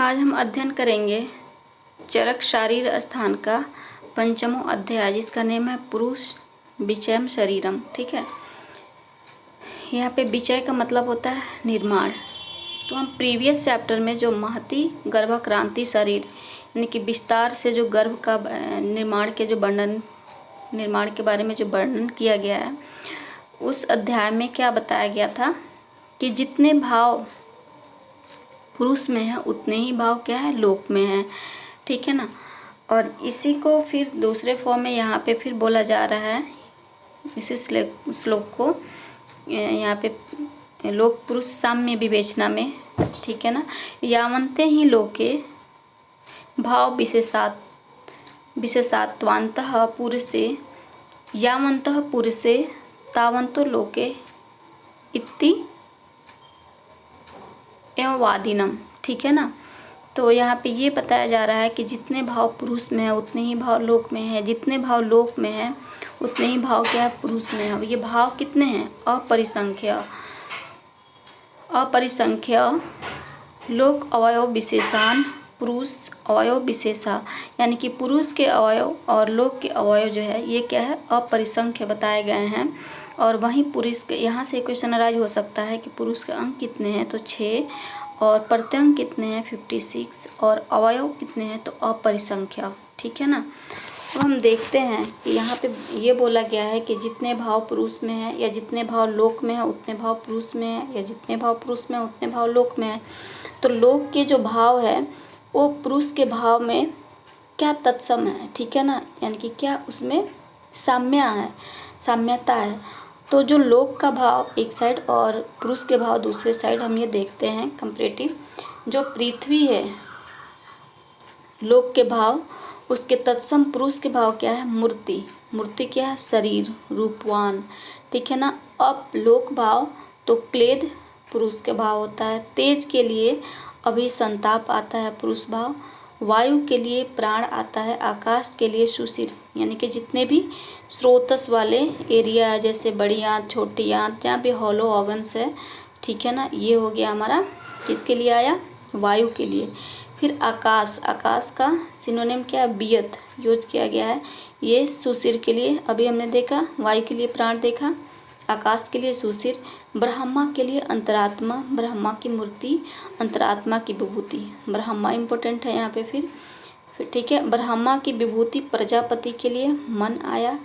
आज हम अध्ययन करेंगे चरक शारीर स्थान का पंचमो अध्याय, जिसका नेम है पुरुष विचयम शरीरम। ठीक है, यहाँ पे विचय का मतलब होता है निर्माण। तो हम प्रीवियस चैप्टर में जो महती गर्भाक्रांति शरीर यानी कि विस्तार से जो गर्भ का निर्माण के बारे में जो वर्णन किया गया है, उस अध्याय में क्या बताया गया था कि जितने भाव पुरुष में है उतने ही भाव क्या है लोक में है। ठीक है ना। और इसी को फिर दूसरे फॉर्म में यहाँ पे फिर बोला जा रहा है, इसी श्लोक को यहाँ पे लोक पुरुष साम्य विवेचना में। ठीक है ना। यावन्ते ही लोके भाव विशेषात्वान्तः पुरुषे यावन्तः पुरुषे तावन्तो लोके इति एवं वादिनम। ठीक है ना। तो यहाँ पे ये बताया जा रहा है कि जितने भाव पुरुष में है उतने ही भाव लोक में है, जितने भाव लोक में है उतने ही भाव क्या है पुरुष में है। ये भाव कितने हैं? अपरिसंख्य लोक अवयव विशेषान पुरुष अवयव विशेषा, यानी कि पुरुष के अवयव और लोक के अवयव जो है ये क्या है अपरिसंख्य बताए गए हैं। और वहीं पुरुष के यहाँ से क्वेश्चन अराइज हो सकता है कि पुरुष के अंक कितने हैं, तो 6, और प्रत्यंक कितने हैं 56, और अवयव कितने हैं तो अपरिसंख्य। ठीक है ना। तो हम देखते हैं कि यहाँ पे ये बोला गया है कि जितने भाव पुरुष में है या जितने भाव लोक में है उतने भाव पुरुष में है, या जितने भाव पुरुष में है उतने भाव लोक में है। तो लोक के जो भाव है वो पुरुष के भाव में क्या तत्सम है। ठीक है ना, यानी कि क्या उसमें साम्यता है। तो जो लोक का भाव एक साइड और पुरुष के भाव दूसरे साइड, हम ये देखते हैं कंपैरेटिव। जो पृथ्वी है लोक के भाव, उसके तत्सम पुरुष के भाव क्या है मूर्ति क्या है शरीर रूपवान। ठीक है ना। अब लोक भाव तो क्लेद पुरुष के भाव होता है, तेज के लिए अभिसंताप आता है पुरुष भाव, वायु के लिए प्राण आता है, आकाश के लिए सुशिर, यानी कि जितने भी स्रोतस वाले एरिया है जैसे बड़ी आंत छोटी आंत जहाँ भी हॉलो ऑर्गन्स है। ठीक है ना। ये हो गया हमारा किसके लिए आया वायु के लिए। फिर आकाश का सिनोनिम क्या है वियत यूज किया गया है, ये सुशिर के लिए। अभी हमने देखा वायु के लिए प्राण देखा, आकाश के लिए सुशिर, ब्रह्मा के लिए अंतरात्मा, ब्रह्मा की मूर्ति अंतरात्मा की विभूति, ब्रह्मा इम्पोर्टेंट है यहाँ पे। फिर ठीक है, ब्रह्मा की विभूति प्रजापति के लिए मन आया,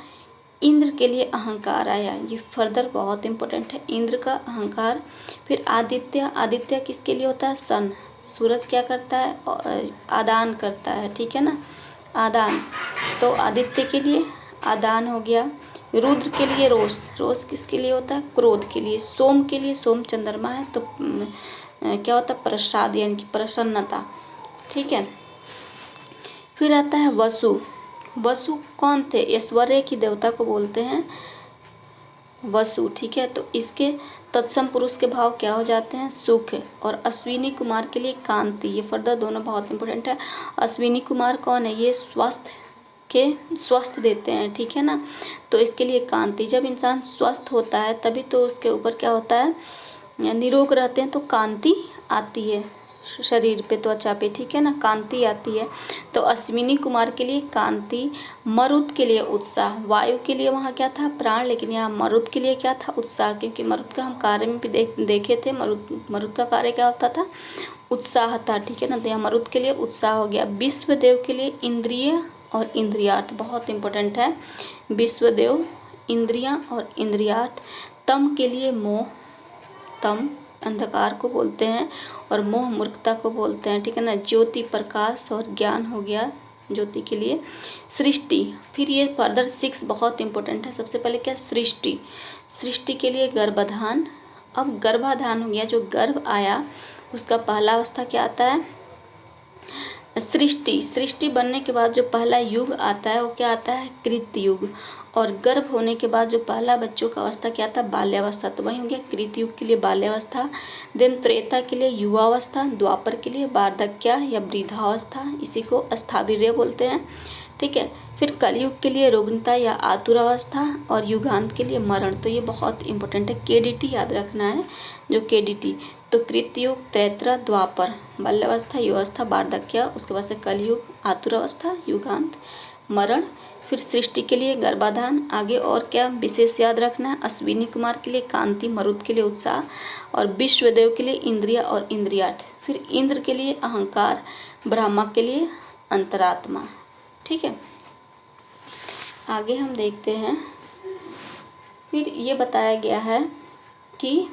इंद्र के लिए अहंकार आया। ये फर्दर बहुत इम्पोर्टेंट है, इंद्र का अहंकार। फिर आदित्य किसके लिए होता है सन, सूरज क्या करता है आदान करता है। ठीक है ना, आदान, तो आदित्य के लिए आदान हो गया। रुद्र के लिए रोष किसके लिए होता है क्रोध के लिए। सोम के लिए सोम चंद्रमा है तो क्या होता है प्रसाद यानी कि प्रसन्नता। ठीक है। फिर आता है वसु कौन थे? ऐश्वर्य की देवता को बोलते हैं वसु। ठीक है। तो इसके तत्सम पुरुष के भाव क्या हो जाते हैं सुख, और अश्विनी कुमार के लिए कांति। ये फर्दर दोनों बहुत इंपॉर्टेंट है। अश्विनी कुमार कौन है? ये स्वस्थ देते हैं। ठीक है ना। तो इसके लिए कांति, जब इंसान स्वस्थ होता है तभी तो उसके ऊपर क्या होता है निरोग रहते हैं तो कांति आती है शरीर पे, त्वचा पे। ठीक है ना, कांति आती है। तो अश्विनी कुमार के लिए कांति, मरुत के लिए उत्साह, वायु के लिए वहाँ क्या था प्राण, लेकिन यहाँ मरुत के लिए क्या था उत्साह, क्योंकि मरुत का हम कार्य में भी देखे थे। मरुत का कार्य क्या होता था उत्साह था। ठीक है ना। तो यहाँ मरुत के लिए उत्साह हो गया। विश्वदेव के लिए इंद्रिय और इंद्रियार्थ बहुत इंपॉर्टेंट है। विश्वदेव इंद्रियां और इंद्रियार्थ। तम के लिए मोह, तम अंधकार को बोलते हैं और मोह मूर्खता को बोलते हैं। ठीक है ना। ज्योति प्रकाश और ज्ञान हो गया ज्योति के लिए। सृष्टि, फिर ये फर्दर 6 बहुत इंपॉर्टेंट है। सबसे पहले क्या सृष्टि के लिए गर्भाधान। अब गर्भाधान हो गया, जो गर्भ आया उसका पहला अवस्था क्या आता है सृष्टि बनने के बाद जो पहला युग आता है वो क्या आता है कृत युग। और गर्भ होने के बाद जो पहला बच्चों का अवस्था क्या आता है बाल्यावस्था। तो वही हो गया कृत युग के लिए बाल्यावस्था। देन त्रेता के लिए युवावस्था, द्वापर के लिए वार्धक्य या वृद्धावस्था, इसी को स्थाविर्य बोलते हैं। ठीक है। फिर कलयुग के लिए रुग्णता या आतुरावस्था और युगांत के लिए मरण। तो ये बहुत इंपॉर्टेंट है, केडीटी याद रखना है, जो केडीटी। तो कृतयुग, त्रेता, द्वापर, बाल्यावस्था, युवावस्था, वार्धक्य, उसके बाद से कलयुग, आतुरावस्था, युगांत, मरण। फिर सृष्टि के लिए गर्भाधान। आगे और क्या विशेष याद रखना है, अश्विनी कुमार के लिए कांति, मरुत के लिए उत्साह और विश्वदेव के लिए इंद्रिय और इंद्रियार्थ। फिर इंद्र के लिए अहंकार, ब्रह्मा के लिए अंतरात्मा। ठीक है, आगे हम देखते हैं। फिर ये बताया गया है कि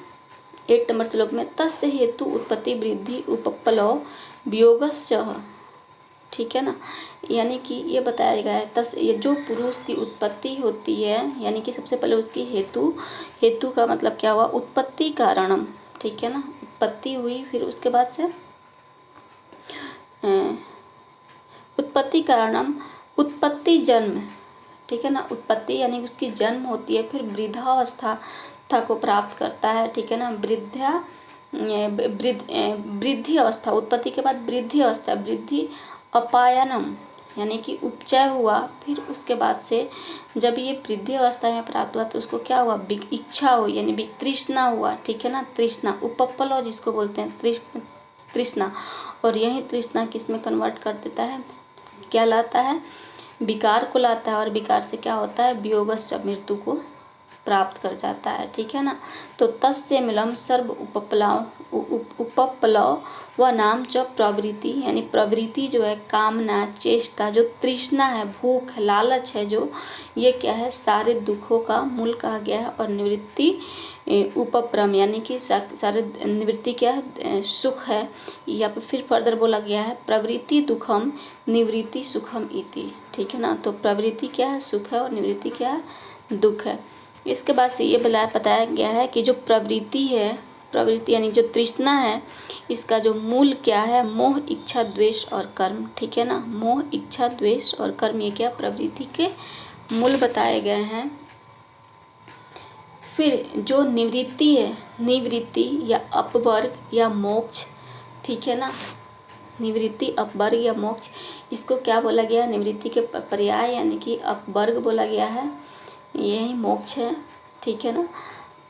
8 नंबर श्लोक में तस्य हेतु उत्पत्ति वृद्धि उपप्लव वियोगश्च। ठीक है ना, यानी कि ये बताया गया है तस, ये जो पुरुष की उत्पत्ति होती है, यानी कि सबसे पहले उसकी हेतु का मतलब क्या हुआ, उत्पत्ति कारणम। ठीक है ना, उत्पत्ति हुई, फिर उसके बाद से उत्पत्ति कारणम, उत्पत्ति जन्म। ठीक है ना, उत्पत्ति यानी उसकी जन्म होती है, फिर वृद्धावस्था को प्राप्त करता है। ठीक है ना, वृद्धि अवस्था, उत्पत्ति के बाद वृद्धि अवस्था, वृद्धि अपायनम यानी कि उपचय हुआ। फिर उसके बाद से जब ये वृद्धि अवस्था में प्राप्त हुआ तो उसको क्या हुआ, इच्छा हुई, यानी तृष्णा हुआ। ठीक है ना, तृष्णा, उपप्लव जिसको बोलते हैं तृष्णा। और यही तृष्णा किस में कन्वर्ट कर देता है, क्या लाता है, विकार को लाता है, और विकार से क्या होता है, वियोगश्च, मृत्यु को प्राप्त कर जाता है। ठीक है ना, तो तस्य मिलम सर्व उपप्लव व नाम च प्रवृत्ति, यानी प्रवृत्ति जो है, कामना, चेष्टा, जो तृष्णा है, भूख, लालच है, जो ये क्या है, सारे दुखों का मूल कहा गया है। और निवृत्ति उपप्रम यानी कि सारे निवृत्ति क्या है, सुख है। या फिर फर्दर बोला गया है प्रवृत्ति दुखम निवृत्ति सुखम इति। ठीक है ना, तो प्रवृत्ति क्या है, सुख है, और निवृत्ति क्या है, दुख है। इसके बाद से ये बताया गया है कि जो प्रवृत्ति है, प्रवृत्ति यानी जो तृष्णा है, इसका जो मूल क्या है, मोह, इच्छा, द्वेष और कर्म। ठीक है ना, मोह, इच्छा, द्वेष और कर्म, ये क्या प्रवृत्ति के मूल बताए गए हैं। फिर जो निवृत्ति है, निवृत्ति या अपवर्ग या मोक्ष। ठीक है ना, निवृत्ति, अपवर्ग या मोक्ष, इसको क्या बोला गया, निवृत्ति के पर्याय यानी कि अपवर्ग बोला गया है, यही मोक्ष है। ठीक है ना,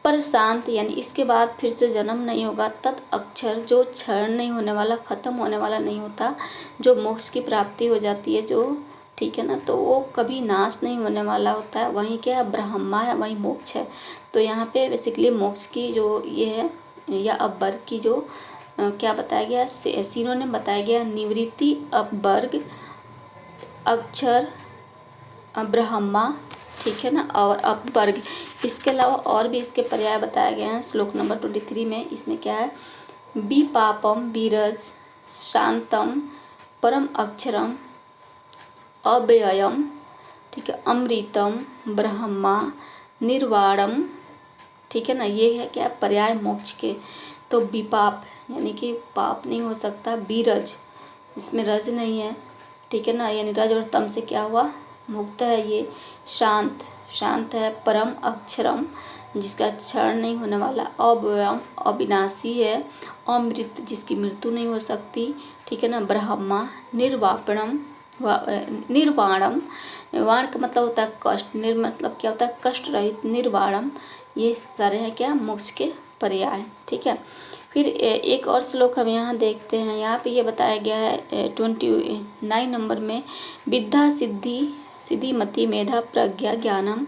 पर शांत यानी इसके बाद फिर से जन्म नहीं होगा। तत् अक्षर, जो क्षरण नहीं होने वाला, खत्म होने वाला नहीं होता, जो मोक्ष की प्राप्ति हो जाती है, जो ठीक है ना, तो वो कभी नाश नहीं होने वाला होता है, वहीं क्या है, ब्रह्मा है, वहीं मोक्ष है। तो यहाँ पे बेसिकली मोक्ष की जो ये है, या अपवर्ग की जो क्या बताया गया, सिनोनिम बताया गया, निवृत्ति, अपवर्ग, अक्षर, ब्रह्मा। ठीक है ना, और अपवर्ग। इसके अलावा और भी इसके पर्याय बताए गए हैं श्लोक नंबर 23 में। इसमें क्या है, विपापम, बीरज, शांतम, परम अक्षरम, अव्ययम। ठीक है, अमृतम, ब्रह्मा, निर्वाणम। ठीक है ना, ये है क्या, पर्याय मोक्ष के। तो विपाप यानी कि पाप नहीं हो सकता, बीरज, इसमें रज नहीं है। ठीक है ना, यानी रज और तम से क्या हुआ, मुक्त है ये। शांत, शांत है। परम अक्षरम, जिसका क्षरण नहीं होने वाला। अव्ययम, अविनाशी है। अमृत, जिसकी मृत्यु नहीं हो सकती। ठीक है ना, ब्रह्मा, निर्वापणम, निर्वाणम, वाण का मतलब होता है कष्ट, मतलब क्या होता है, कष्ट रहित, निर्वाणम। ये सारे हैं क्या, मोक्ष के पर्याय। ठीक है, फिर एक और श्लोक हम यहाँ देखते हैं। यहाँ पे ये बताया गया है 29 नंबर में, विद्या सिद्धि मति मेधा प्रज्ञा ज्ञानम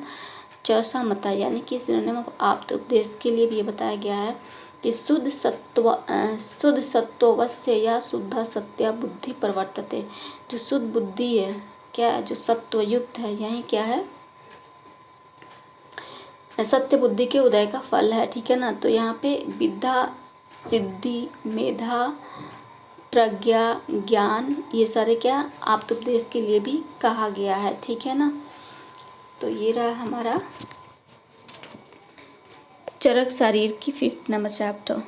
च समता, यानी कि सिनोनिम ऑफ आप्त उपदेश के लिए भी ये बताया गया है कि शुद्ध सत्वस्य या शुद्ध सत्या बुद्धि प्रवर्तते, जो शुद्ध बुद्धि है, क्या है, जो सत्वयुक्त है, यही क्या है, सत्य बुद्धि के उदय का फल है। ठीक है ना, तो यहाँ पे विद्या सिद्धि मेधा प्रज्ञा ज्ञान, ये सारे क्या आप्त उपदेश के लिए भी कहा गया है। ठीक है ना, तो ये रहा हमारा चरक शरीर की 5th नंबर चैप्टर।